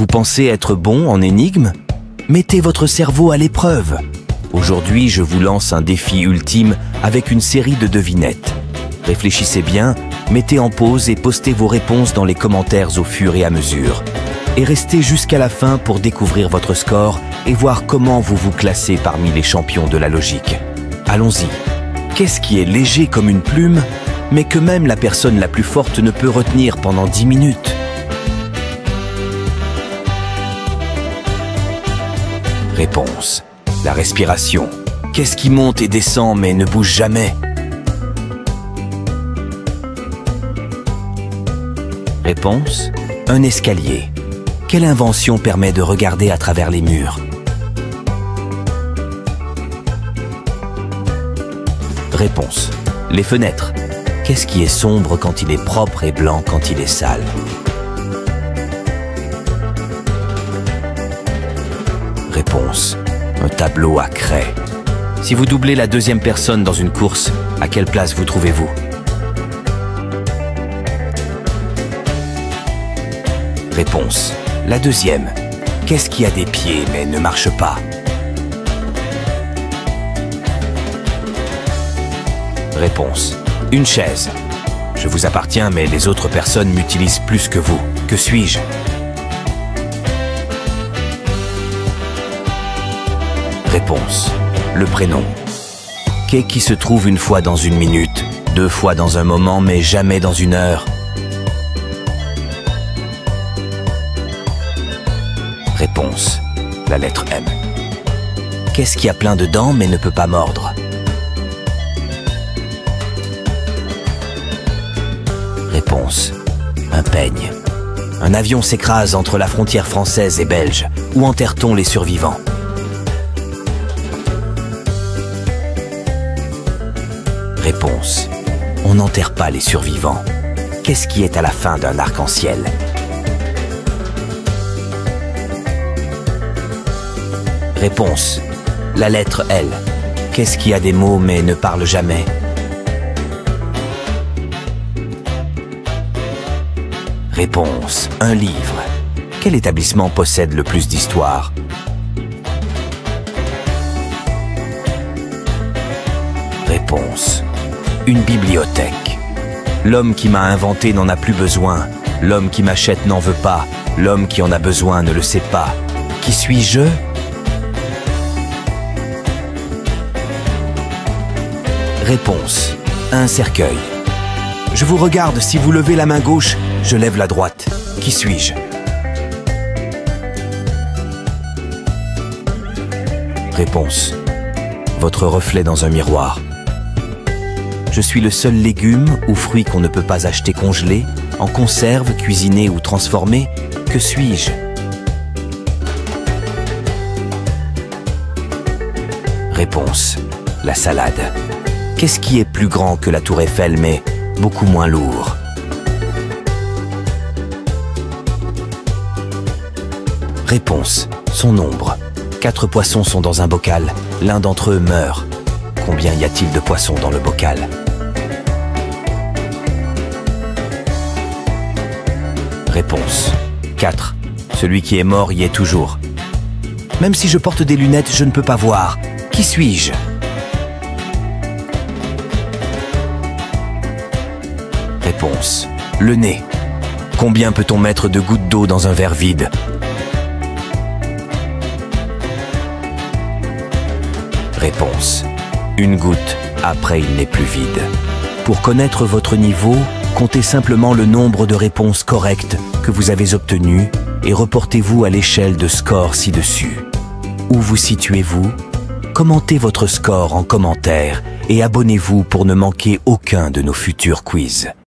Vous pensez être bon en énigmes? Mettez votre cerveau à l'épreuve. Aujourd'hui, je vous lance un défi ultime avec une série de devinettes. Réfléchissez bien, mettez en pause et postez vos réponses dans les commentaires au fur et à mesure. Et restez jusqu'à la fin pour découvrir votre score et voir comment vous vous classez parmi les champions de la logique. Allons-y. Qu'est-ce qui est léger comme une plume, mais que même la personne la plus forte ne peut retenir pendant 10 minutes? Réponse. La respiration. Qu'est-ce qui monte et descend mais ne bouge jamais? Réponse. Un escalier. Quelle invention permet de regarder à travers les murs? Réponse. Les fenêtres. Qu'est-ce qui est sombre quand il est propre et blanc quand il est sale? Réponse. Un tableau à craie. Si vous doublez la deuxième personne dans une course, à quelle place vous trouvez-vous? Réponse. La deuxième. Qu'est-ce qui a des pieds mais ne marche pas? Réponse. Une chaise. Je vous appartiens mais les autres personnes m'utilisent plus que vous. Que suis-je? Réponse. Le prénom. Qu'est qui se trouve une fois dans une minute, 2 fois dans un moment mais jamais dans une heure? Réponse. La lettre M. Qu'est-ce qui a plein de dents mais ne peut pas mordre? Réponse. Un peigne. Un avion s'écrase entre la frontière française et belge. Où enterre-t-on les survivants? Réponse. On n'enterre pas les survivants. Qu'est-ce qui est à la fin d'un arc-en-ciel? Réponse. La lettre L. Qu'est-ce qui a des mots mais ne parle jamais? Réponse. Un livre. Quel établissement possède le plus d'histoire? Réponse. Une bibliothèque. L'homme qui m'a inventé n'en a plus besoin. L'homme qui m'achète n'en veut pas. L'homme qui en a besoin ne le sait pas. Qui suis-je? Réponse. Un cercueil. Je vous regarde, si vous levez la main gauche, je lève la droite. Qui suis-je? Réponse. Votre reflet dans un miroir. Je suis le seul légume ou fruit qu'on ne peut pas acheter congelé, en conserve, cuisiné ou transformé. Que suis-je? Réponse. La salade. Qu'est-ce qui est plus grand que la tour Eiffel mais beaucoup moins lourd? Réponse. Son ombre. 4 poissons sont dans un bocal. L'un d'entre eux meurt. Combien y a-t-il de poissons dans le bocal? Réponse. 4. Celui qui est mort y est toujours. Même si je porte des lunettes, je ne peux pas voir. Qui suis-je? Réponse. Le nez. Combien peut-on mettre de gouttes d'eau dans un verre vide? Réponse. Une goutte, après il n'est plus vide. Pour connaître votre niveau, comptez simplement le nombre de réponses correctes que vous avez obtenues et reportez-vous à l'échelle de score ci-dessus. Où vous situez-vous? Commentez votre score en commentaire et abonnez-vous pour ne manquer aucun de nos futurs quiz.